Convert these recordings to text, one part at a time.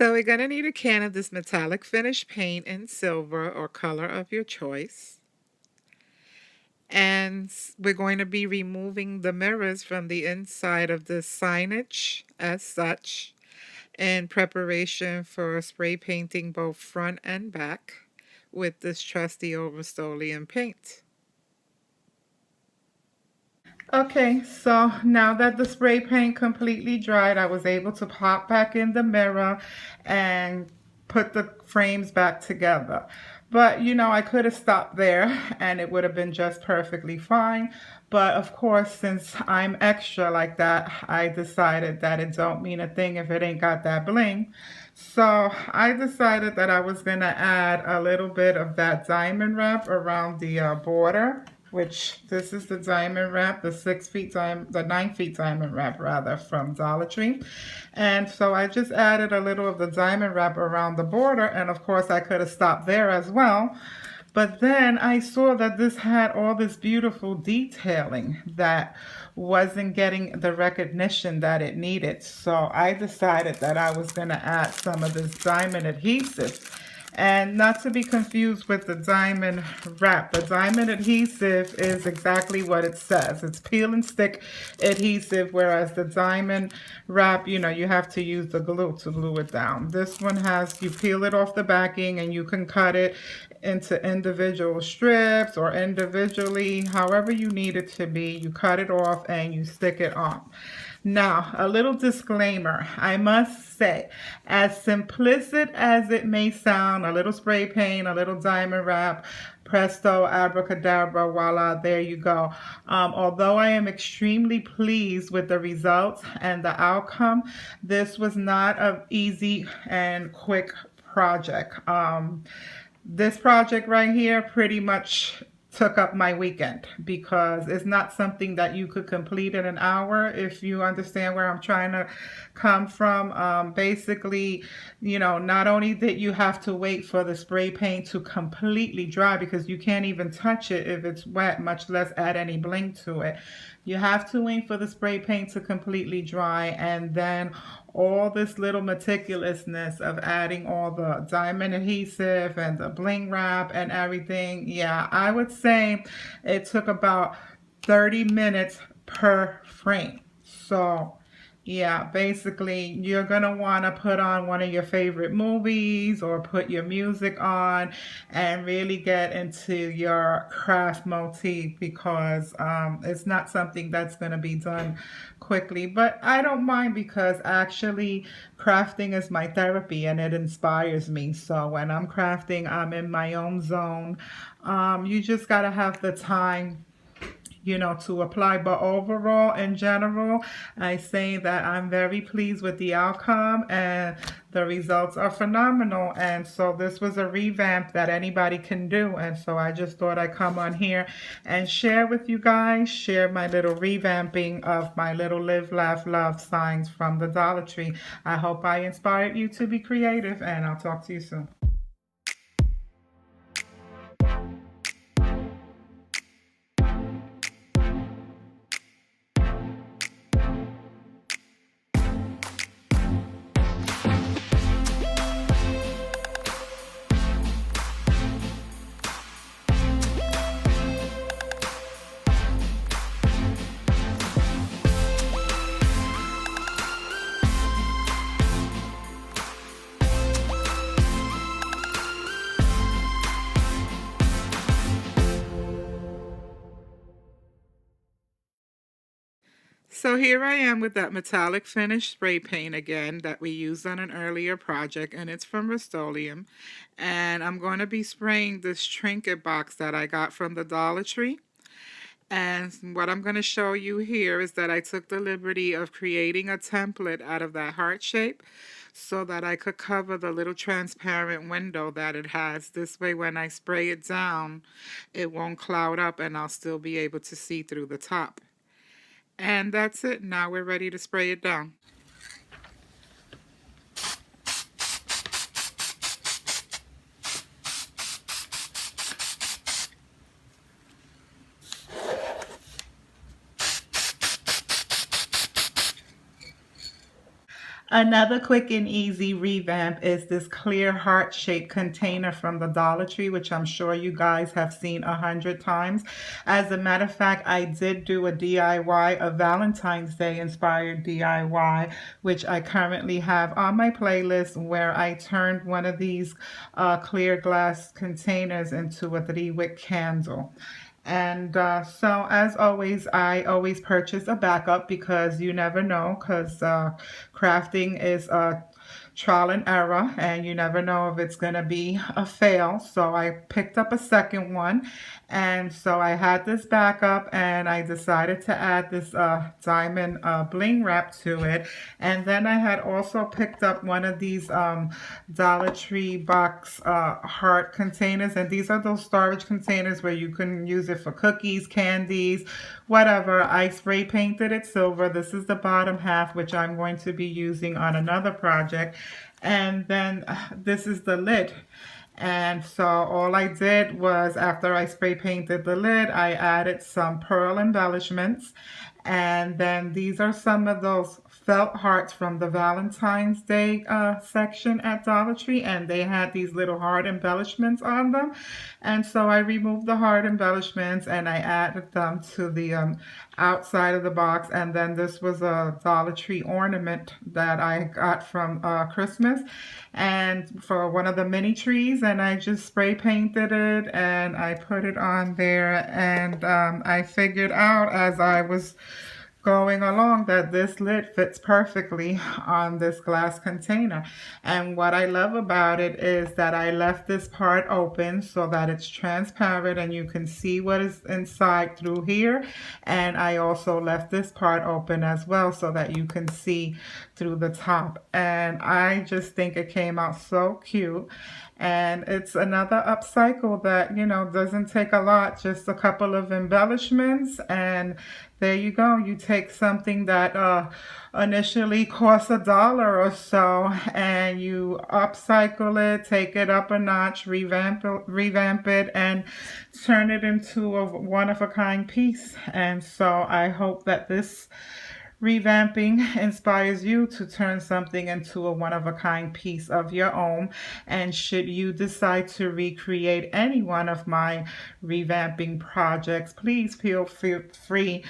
So we're going to need a can of this metallic finish paint in silver or color of your choice. And we're going to be removing the mirrors from the inside of the signage as such in preparation for spray painting both front and back with this trusty old Rust-Oleum paint. Okay, so now that the spray paint completely dried, I was able to pop back in the mirror and put the frames back together. But you know, I could have stopped there and it would have been just perfectly fine. But of course, since I'm extra like that, I decided that it don't mean a thing if it ain't got that bling. So I decided that I was gonna add a little bit of that diamond wrap around the border, which this is the diamond wrap, the 6 feet diamond, the 9 feet diamond wrap rather, from Dollar Tree. And so I just added a little of the diamond wrap around the border, and of course I could have stopped there as well. But then I saw that this had all this beautiful detailing that wasn't getting the recognition that it needed. So I decided that I was going to add some of this diamond adhesive. And not to be confused with the diamond wrap. The diamond adhesive is exactly what it says. It's peel and stick adhesive, whereas the diamond wrap, you know, you have to use the glue to glue it down. This one has, you peel it off the backing and you can cut it into individual strips or individually, however you need it to be. You cut it off and you stick it on. Now, a little disclaimer, I must say, as simplistic as it may sound, a little spray paint, a little diamond wrap, presto, abracadabra, voila, there you go. Although I am extremely pleased with the results and the outcome, this was not an easy and quick project. This project right here pretty much took up my weekend because it's not something that you could complete in an hour, if you understand where I'm trying to come from. Basically, you know, not only that you have to wait for the spray paint to completely dry because you can't even touch it if it's wet, much less add any bling to it. You have to wait for the spray paint to completely dry, and then all this little meticulousness of adding all the diamond adhesive and the bling wrap and everything. Yeah, I would say it took about 30 minutes per frame. So yeah, basically you're going to want to put on one of your favorite movies or put your music on and really get into your craft motif, because it's not something that's going to be done quickly. But I don't mind, because actually crafting is my therapy and it inspires me. So when I'm crafting, I'm in my own zone. You just got to have the time, you know, to apply. But overall, in general, I say that I'm very pleased with the outcome and the results are phenomenal. And so this was a revamp that anybody can do. And so I just thought I'd come on here and share with you guys, share my little revamping of my little Live, Laugh, Love signs from the Dollar Tree. I hope I inspired you to be creative, and I'll talk to you soon. So here I am with that metallic finish spray paint again that we used on an earlier project, and it's from Rust-Oleum. And I'm going to be spraying this trinket box that I got from the Dollar Tree. And what I'm going to show you here is that I took the liberty of creating a template out of that heart shape so that I could cover the little transparent window that it has. This way, when I spray it down, it won't cloud up and I'll still be able to see through the top. And that's it. Now we're ready to spray it down. Another quick and easy revamp is this clear heart-shaped container from the Dollar Tree, which I'm sure you guys have seen 100 times. As a matter of fact, I did do a DIY, a Valentine's Day inspired DIY, which I currently have on my playlist, where I turned one of these clear glass containers into a 3-wick candle. And so, as always, I always purchase a backup because you never know, because crafting is a trial and error, and you never know if it's going to be a fail. So I picked up a second one, and so I had this backup, and I decided to add this diamond bling wrap to it. And then I had also picked up one of these Dollar Tree box heart containers, and these are those storage containers where you can use it for cookies, candies, whatever. I spray painted it silver. This is the bottom half, which I'm going to be using on another project. And then this is the lid. And so all I did was, after I spray painted the lid, I added some pearl embellishments. And then these are some of those felt hearts from the Valentine's Day section at Dollar Tree, and they had these little heart embellishments on them. And so I removed the heart embellishments and I added them to the outside of the box. And then this was a Dollar Tree ornament that I got from Christmas, and for one of the mini trees, and I just spray painted it and I put it on there. And I figured out as I was going along that this lid fits perfectly on this glass container. And what I love about it is that I left this part open so that it's transparent and you can see what is inside through here. And I also left this part open as well so that you can see through the top. And I just think it came out so cute. And it's another upcycle that, you know, doesn't take a lot, just a couple of embellishments, and there you go. You take something that initially cost $1 or so, and you upcycle it, take it up a notch, revamp it, and turn it into a one-of-a-kind piece. And so I hope that this revamping inspires you to turn something into a one-of-a-kind piece of your own. And should you decide to recreate any one of my revamping projects, please feel free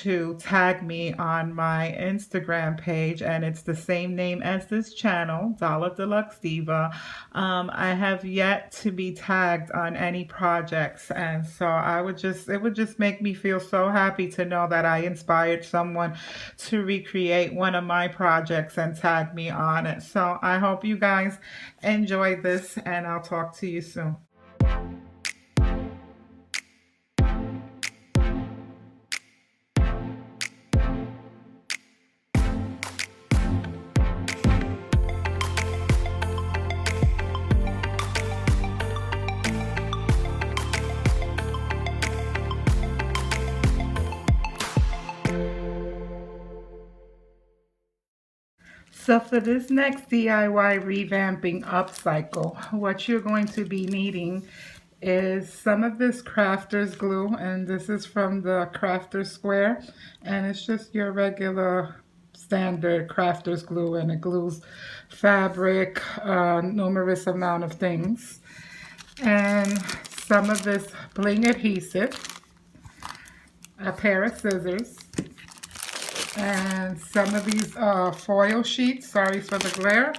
to tag me on my Instagram page, and it's the same name as this channel, Dollar Deluxe Diva. I have yet to be tagged on any projects, and so it would just make me feel so happy to know that I inspired someone to recreate one of my projects and tag me on it. So I hope you guys enjoy this, and I'll talk to you soon. So for this next DIY revamping upcycle, what you're going to be needing is some of this crafter's glue, and this is from the Crafter Square, and it's just your regular standard crafter's glue, and it glues fabric, numerous amount of things, and some of this bling adhesive, a pair of scissors, and some of these foil sheets. Sorry for the glare.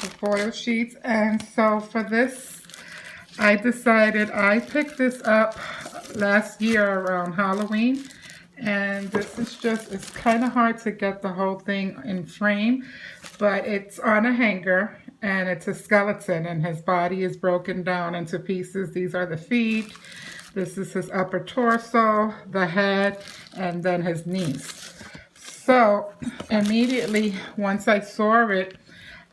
The foil sheets. And so for this, I decided, I picked this up last year around Halloween, and this is just, it's kind of hard to get the whole thing in frame, but it's on a hanger, and it's a skeleton, and his body is broken down into pieces. These are the feet. This is his upper torso, the head, and then his knees. So immediately once I saw it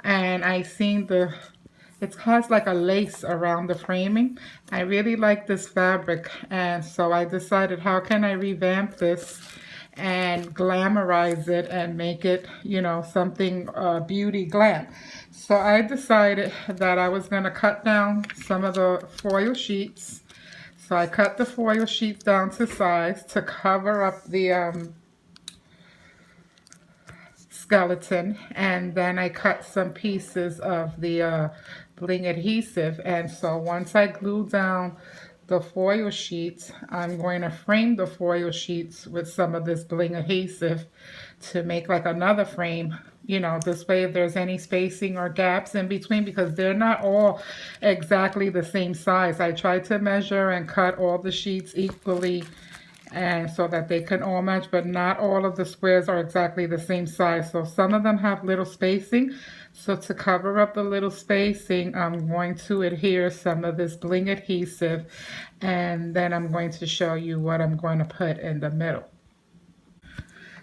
and I seen it has like a lace around the framing, I really like this fabric, and so I decided, how can I revamp this and glamorize it and make it, you know, something beauty glam. So I decided that I was going to cut down some of the foil sheets. So I cut the foil sheets down to size to cover up the skeleton, and then I cut some pieces of the bling adhesive. And so once I glue down the foil sheets, I'm going to frame the foil sheets with some of this bling adhesive to make like another frame. You know, this way if there's any spacing or gaps in between, because they're not all exactly the same size. I tried to measure and cut all the sheets equally, and so that they can all match, but not all of the squares are exactly the same size. So some of them have little spacing. So to cover up the little spacing, I'm going to adhere some of this bling adhesive, and then I'm going to show you what I'm going to put in the middle.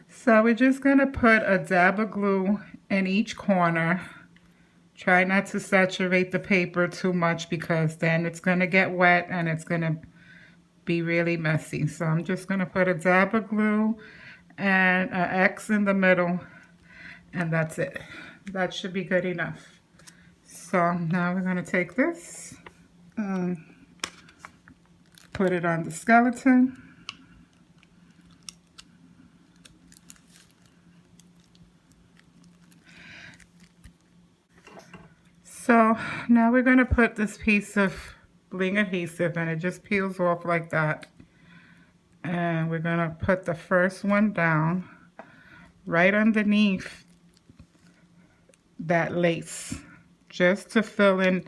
So we're just going to put a dab of glue in each corner. Try not to saturate the paper too much, because then it's going to get wet and it's going to be really messy. So I'm just going to put a dab of glue and an X in the middle, and that's it. That should be good enough. So now we're going to take this, put it on the skeleton. So now we're going to put this piece of bling adhesive, and it just peels off like that. And we're going to put the first one down right underneath that lace, just to fill in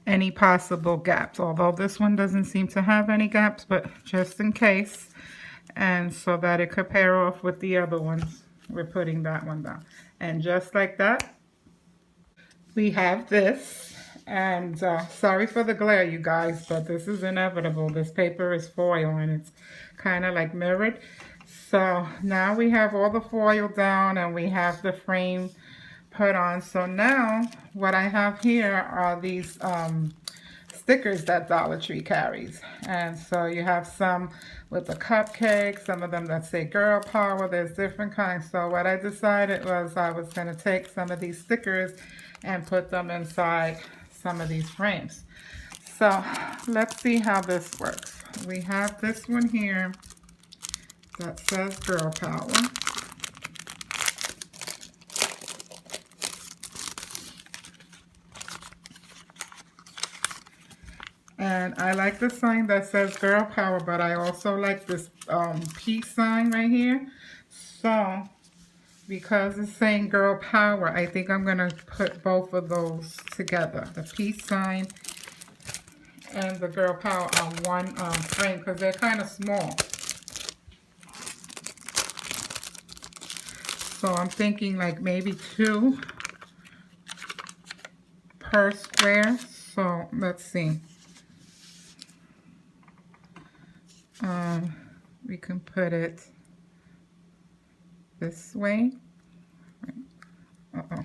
any possible gaps. Although this one doesn't seem to have any gaps, but just in case. And so that it could pair off with the other ones, we're putting that one down. And just like that, we have this. And sorry for the glare, you guys, but this is inevitable. This paper is foil and it's kind of like mirrored. So now we have all the foil down and we have the frame put on. So now what I have here are these stickers that Dollar Tree carries. And so you have some with the cupcakes, some of them that say girl power. There's different kinds. So what I decided was I was going to take some of these stickers and put them inside some of these frames. So let's see how this works. We have this one here that says girl power. And I like the sign that says girl power, but I also like this peace sign right here. So because it's saying girl power, I think I'm going to put both of those together. The peace sign and the girl power on one frame, because they're kind of small. So I'm thinking like maybe 2 per square. So let's see. We can put it this way. Uh-oh.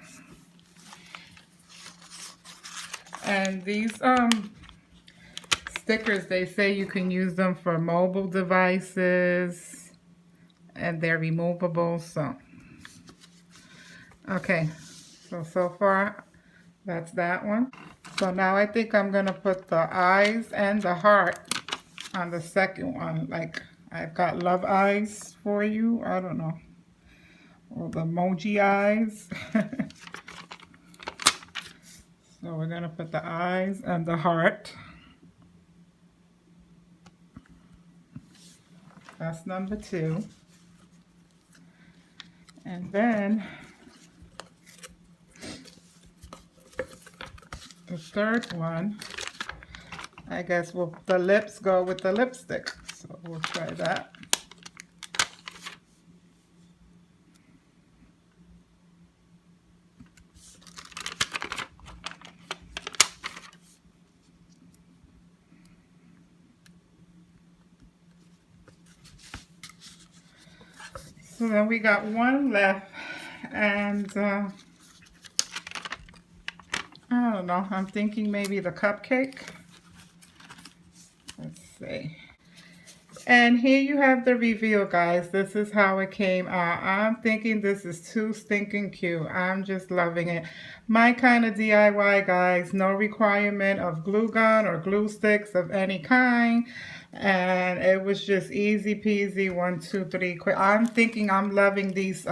And these stickers, they say you can use them for mobile devices and they're removable. So okay, so far that's that one. So now I think I'm gonna put the eyes and the heart on the second one. Like I've got love eyes for you, I don't know, or the emoji eyes. So we're gonna put the eyes and the heart. That's number 2. And then the third one, I guess the lips go with the lipstick. So we'll try that. So then we got one left, and I don't know, I'm thinking maybe the cupcake. Let's see. And here you have the reveal, guys. This is how it came out. I'm thinking this is too stinking cute. I'm just loving it. My kind of DIY, guys. No requirement of glue gun or glue sticks of any kind. and it was just easy peasy, 1, 2, 3 quick. I'm thinking I'm loving these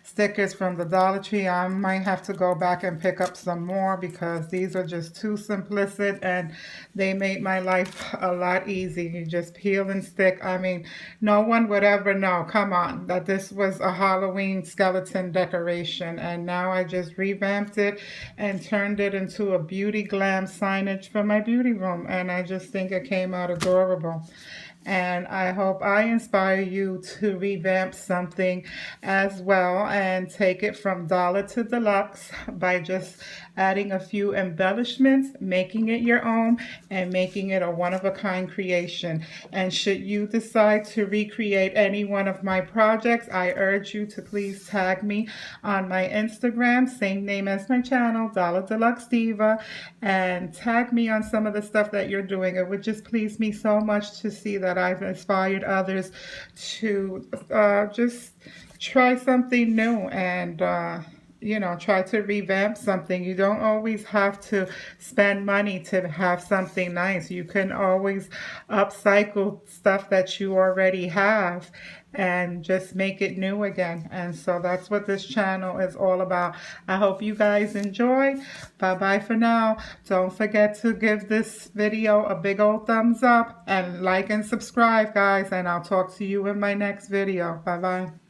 stickers from the Dollar Tree. I might have to go back and pick up some more because these are just too simplistic and they made my life a lot easier. You just peel and stick. I mean, no one would ever know, come on, that this was a Halloween skeleton decoration, and now I just revamped it and turned it into a beauty glam signage for my beauty room, and I just think it came out adorable. And I hope I inspire you to revamp something as well and take it from dollar to deluxe by just adding a few embellishments, making it your own, and making it a one-of-a-kind creation. And should you decide to recreate any one of my projects, I urge you to please tag me on my Instagram, same name as my channel, Dollar Deluxe Diva, and tag me on some of the stuff that you're doing. It would just please me so much to see that I've inspired others to just try something new and you know, try to revamp something. You don't always have to spend money to have something nice. You can always upcycle stuff that you already have and just make it new again. And so that's what this channel is all about. I hope you guys enjoy. Bye bye for now. Don't forget to give this video a big old thumbs up and like and subscribe, guys, and I'll talk to you in my next video. Bye bye.